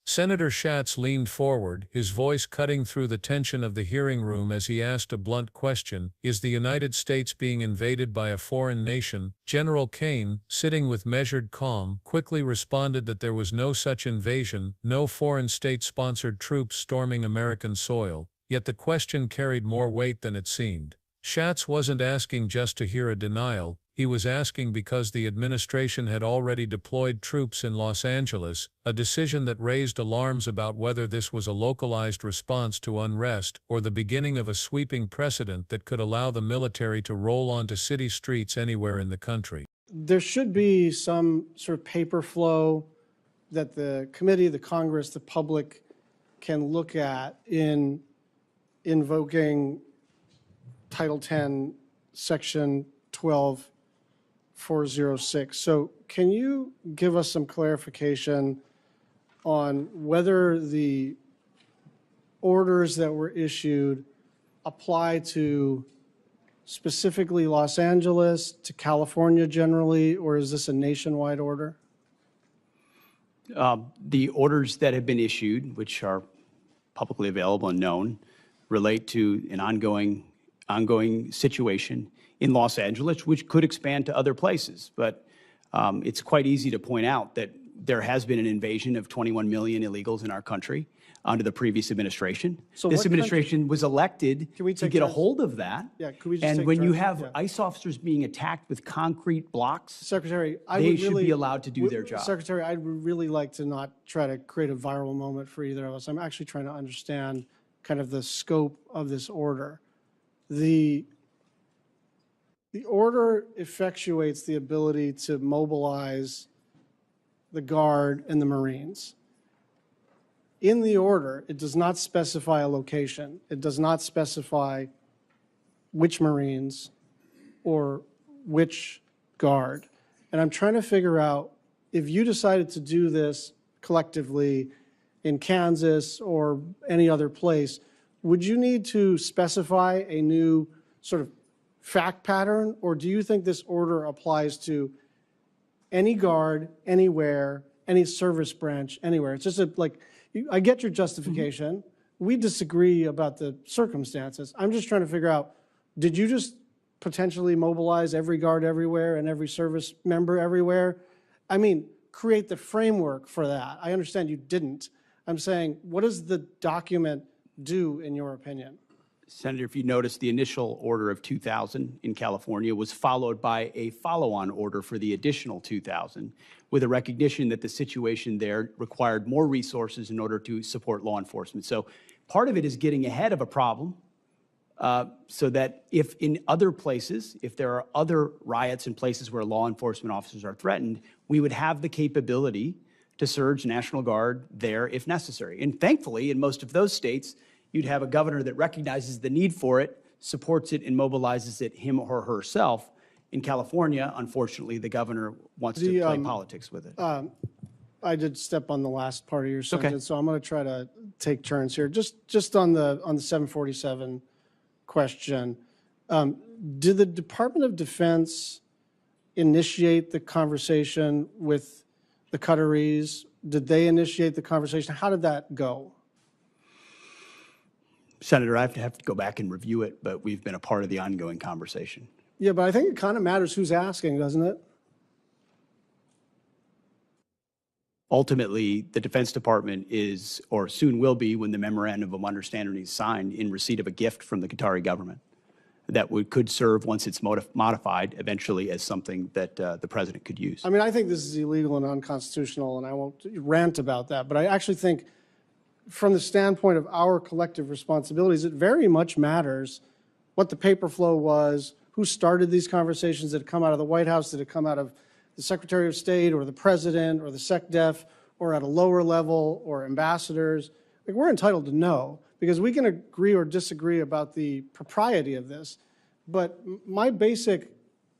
Senator Schatz leaned forward, his voice cutting through the tension of the hearing room as he asked a blunt question: Is the United States being invaded by a foreign nation? General Kane, sitting with measured calm, quickly responded that there was no such invasion, no foreign state-sponsored troops storming American soil, yet the question carried more weight than it seemed. Schatz wasn't asking just to hear a denial, he was asking because the administration had already deployed troops in Los Angeles, a decision that raised alarms about whether this was a localized response to unrest or the beginning of a sweeping precedent that could allow the military to roll onto city streets anywhere in the country. There should be some sort of paper flow that the committee, the Congress, the public can look at in invoking Title 10, Section 12406. So can you give us some clarification on whether the orders that were issued apply to specifically Los Angeles, to California generally, or is this a nationwide order? The orders that have been issued, which are publicly available and known, relate to an ongoing situation in Los Angeles, which could expand to other places. But it's quite easy to point out that there has been an invasion of 21 million illegals in our country under the previous administration. So this what administration was elected to get a turns? hold of that. Yeah, could we just and take when you turns? have Yeah. ICE officers being attacked with concrete blocks, Secretary, they should be allowed to do their job. Secretary, I'd really like to not try to create a viral moment for either of us. I'm actually trying to understand kind of the scope of this order. The order effectuates the ability to mobilize the Guard and the Marines. In the order, it does not specify a location. It does not specify which Marines or which Guard. And I'm trying to figure out if you decided to do this collectively in Kansas or any other place, would you need to specify a new sort of fact pattern, or do you think this order applies to any Guard, anywhere, any service branch, anywhere? It's just I get your justification. We disagree about the circumstances. I'm just trying to figure out, did you just potentially mobilize every Guard everywhere and every service member everywhere? I mean, create the framework for that. I understand you didn't. I'm saying, what does the document do, in your opinion? Senator, if you notice, the initial order of 2,000 in California was followed by a follow-on order for the additional 2,000, with a recognition that the situation there required more resources in order to support law enforcement. So part of it is getting ahead of a problem so that if in other places, if there are other riots in places where law enforcement officers are threatened, we would have the capability to surge National Guard there if necessary. And thankfully, in most of those states, you'd have a governor that recognizes the need for it, supports it, and mobilizes it him or herself. In California, unfortunately, the governor wants to play politics with it. I did step on the last part of your sentence, so I'm going to try to take turns here. Just on the 747 question, did the Department of Defense initiate the conversation with the Qataris? Did they initiate the conversation? How did that go? Senator, I have to go back and review it, but we've been a part of the ongoing conversation. Yeah, but I think it kind of matters who's asking, doesn't it? Ultimately, the Defense Department is, or soon will be, when the memorandum of understanding is signed, in receipt of a gift from the Qatari government that could serve, once it's modified, eventually as something that the president could use. I mean, I think this is illegal and unconstitutional, and I won't rant about that, but I actually think from the standpoint of our collective responsibilities, it very much matters what the paper flow was, who started these conversations. Did it come out of the White House? Did it come out of the Secretary of State or the President or the SecDef or at a lower level or ambassadors? Like, we're entitled to know, because we can agree or disagree about the propriety of this. But my basic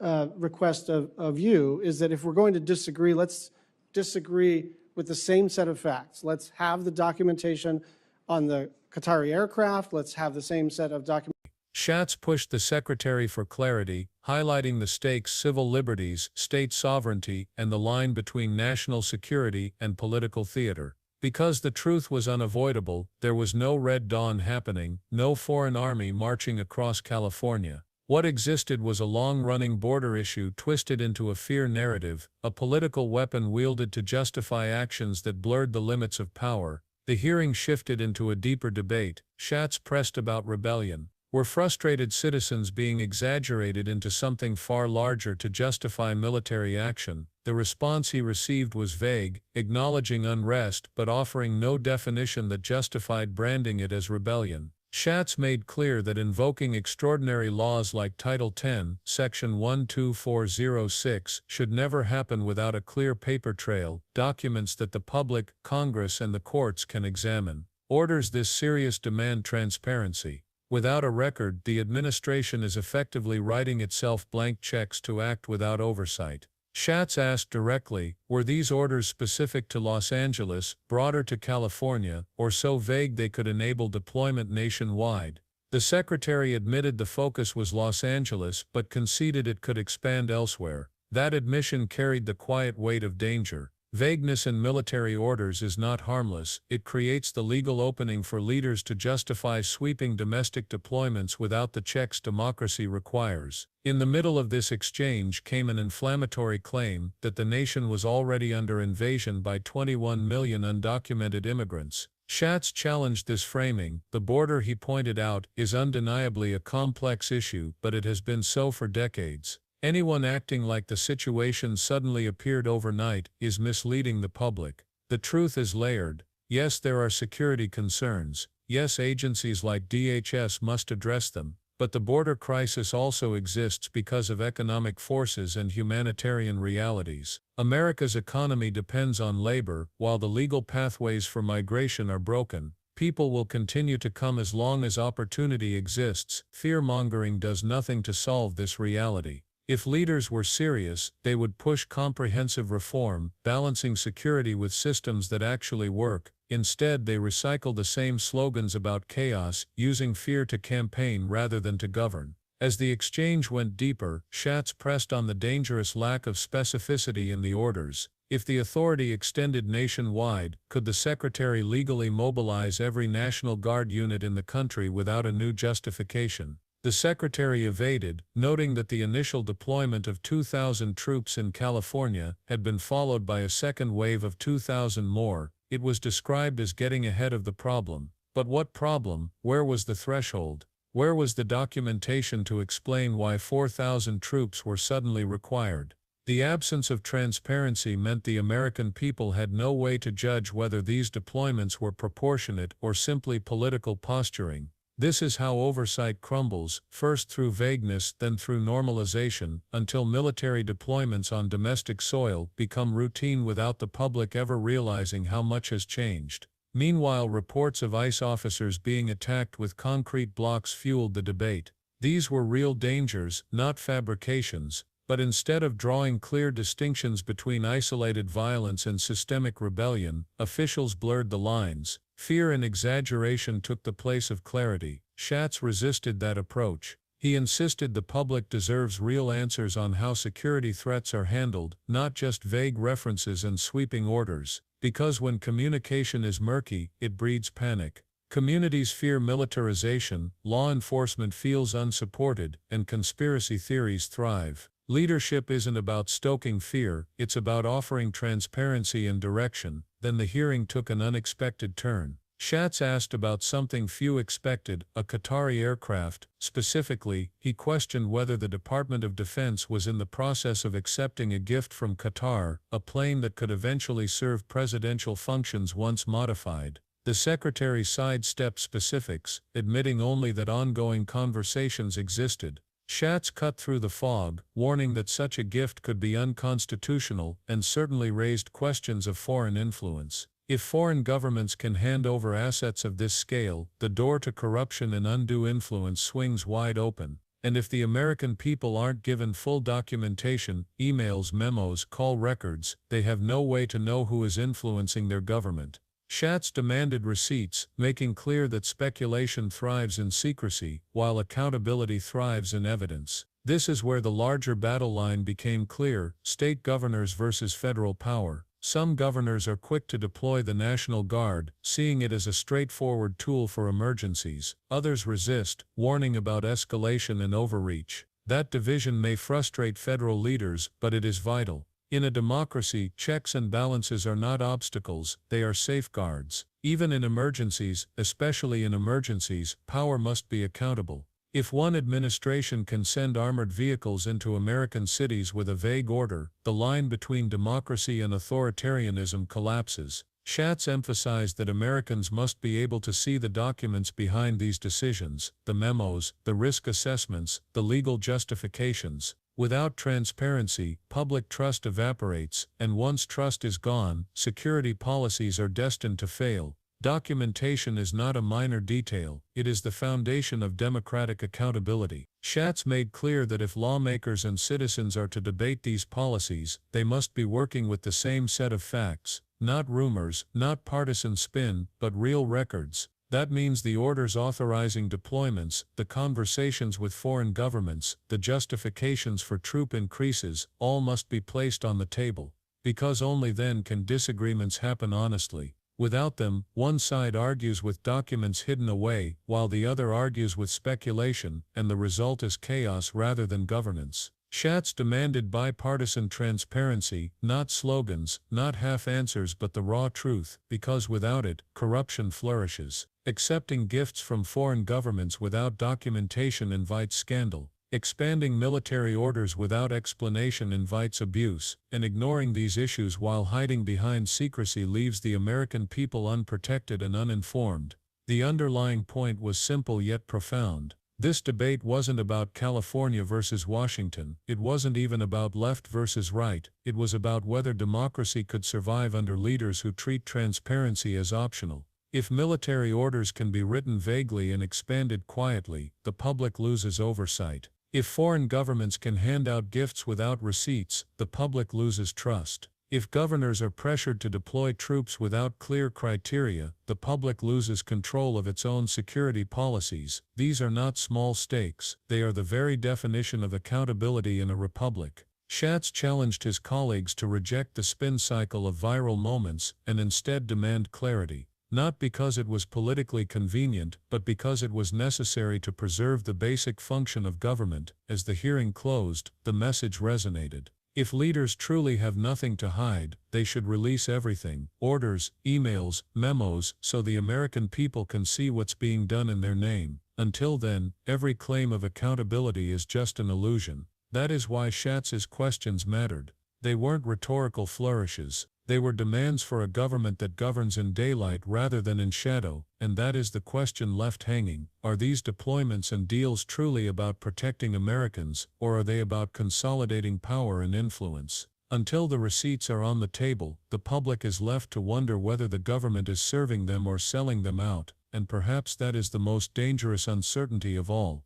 request of you is that if we're going to disagree, let's disagree with the same set of facts. Let's have the documentation on the Qatari aircraft. Let's have the same set of documents. Schatz pushed the Secretary for clarity, highlighting the stakes: civil liberties, state sovereignty, and the line between national security and political theater. Because the truth was unavoidable, there was no Red Dawn happening, no foreign army marching across California. What existed was a long-running border issue twisted into a fear narrative, a political weapon wielded to justify actions that blurred the limits of power. The hearing shifted into a deeper debate. Schatz pressed about rebellion. Were frustrated citizens being exaggerated into something far larger to justify military action? The response he received was vague, acknowledging unrest but offering no definition that justified branding it as rebellion. Schatz made clear that invoking extraordinary laws like Title 10, Section 12406 should never happen without a clear paper trail, documents that the public, Congress, and the courts can examine. Orders this serious demand transparency. Without a record, the administration is effectively writing itself blank checks to act without oversight. Schatz asked directly, were these orders specific to Los Angeles, broader to California, or so vague they could enable deployment nationwide? The secretary admitted the focus was Los Angeles but conceded it could expand elsewhere. That admission carried the quiet weight of danger. Vagueness in military orders is not harmless. It creates the legal opening for leaders to justify sweeping domestic deployments without the checks democracy requires. In the middle of this exchange came an inflammatory claim that the nation was already under invasion by 21 million undocumented immigrants. Schatz challenged this framing. The border, he pointed out, is undeniably a complex issue, but it has been so for decades. Anyone acting like the situation suddenly appeared overnight is misleading the public. The truth is layered. Yes, there are security concerns. Yes, agencies like DHS must address them. But the border crisis also exists because of economic forces and humanitarian realities. America's economy depends on labor, while the legal pathways for migration are broken. People will continue to come as long as opportunity exists. Fear-mongering does nothing to solve this reality. If leaders were serious, they would push comprehensive reform, balancing security with systems that actually work. Instead, they recycle the same slogans about chaos, using fear to campaign rather than to govern. As the exchange went deeper, Schatz pressed on the dangerous lack of specificity in the orders. If the authority extended nationwide, could the Secretary legally mobilize every National Guard unit in the country without a new justification? The Secretary evaded, noting that the initial deployment of 2,000 troops in California had been followed by a second wave of 2,000 more. It was described as getting ahead of the problem. But what problem? Where was the threshold? Where was the documentation to explain why 4,000 troops were suddenly required? The absence of transparency meant the American people had no way to judge whether these deployments were proportionate or simply political posturing. This is how oversight crumbles, first through vagueness, then through normalization, until military deployments on domestic soil become routine without the public ever realizing how much has changed. Meanwhile, reports of ICE officers being attacked with concrete blocks fueled the debate. These were real dangers, not fabrications. But instead of drawing clear distinctions between isolated violence and systemic rebellion, officials blurred the lines. Fear and exaggeration took the place of clarity. Schatz resisted that approach. He insisted the public deserves real answers on how security threats are handled, not just vague references and sweeping orders. Because when communication is murky, it breeds panic. Communities fear militarization, law enforcement feels unsupported, and conspiracy theories thrive. Leadership isn't about stoking fear, it's about offering transparency and direction. Then the hearing took an unexpected turn. Schatz asked about something few expected, a Qatari aircraft. Specifically, he questioned whether the Department of Defense was in the process of accepting a gift from Qatar, a plane that could eventually serve presidential functions once modified. The secretary sidestepped specifics, admitting only that ongoing conversations existed. Schatz cut through the fog, warning that such a gift could be unconstitutional and certainly raised questions of foreign influence. If foreign governments can hand over assets of this scale, the door to corruption and undue influence swings wide open. And if the American people aren't given full documentation, emails, memos, call records, they have no way to know who is influencing their government. Schatz demanded receipts, making clear that speculation thrives in secrecy, while accountability thrives in evidence. This is where the larger battle line became clear: state governors versus federal power. Some governors are quick to deploy the National Guard, seeing it as a straightforward tool for emergencies. Others resist, warning about escalation and overreach. That division may frustrate federal leaders, but it is vital. In a democracy, checks and balances are not obstacles, they are safeguards. Even in emergencies, especially in emergencies, power must be accountable. If one administration can send armored vehicles into American cities with a vague order, the line between democracy and authoritarianism collapses. Schatz emphasized that Americans must be able to see the documents behind these decisions, the memos, the risk assessments, the legal justifications. Without transparency, public trust evaporates, and once trust is gone, security policies are destined to fail. Documentation is not a minor detail, it is the foundation of democratic accountability. Schatz made clear that if lawmakers and citizens are to debate these policies, they must be working with the same set of facts, not rumors, not partisan spin, but real records. That means the orders authorizing deployments, the conversations with foreign governments, the justifications for troop increases, all must be placed on the table, because only then can disagreements happen honestly. Without them, one side argues with documents hidden away, while the other argues with speculation, and the result is chaos rather than governance. Schatz demanded bipartisan transparency, not slogans, not half-answers but the raw truth, because without it, corruption flourishes. Accepting gifts from foreign governments without documentation invites scandal. Expanding military orders without explanation invites abuse, and ignoring these issues while hiding behind secrecy leaves the American people unprotected and uninformed. The underlying point was simple yet profound. This debate wasn't about California versus Washington, it wasn't even about left versus right, it was about whether democracy could survive under leaders who treat transparency as optional. If military orders can be written vaguely and expanded quietly, the public loses oversight. If foreign governments can hand out gifts without receipts, the public loses trust. If governors are pressured to deploy troops without clear criteria, the public loses control of its own security policies. These are not small stakes, they are the very definition of accountability in a republic. Schatz challenged his colleagues to reject the spin cycle of viral moments and instead demand clarity. Not because it was politically convenient, but because it was necessary to preserve the basic function of government. As the hearing closed, the message resonated. If leaders truly have nothing to hide, they should release everything, orders, emails, memos, so the American people can see what's being done in their name. Until then, every claim of accountability is just an illusion. That is why Schatz's questions mattered. They weren't rhetorical flourishes. They were demands for a government that governs in daylight rather than in shadow, and that is the question left hanging. Are these deployments and deals truly about protecting Americans, or are they about consolidating power and influence? Until the receipts are on the table, the public is left to wonder whether the government is serving them or selling them out, and perhaps that is the most dangerous uncertainty of all.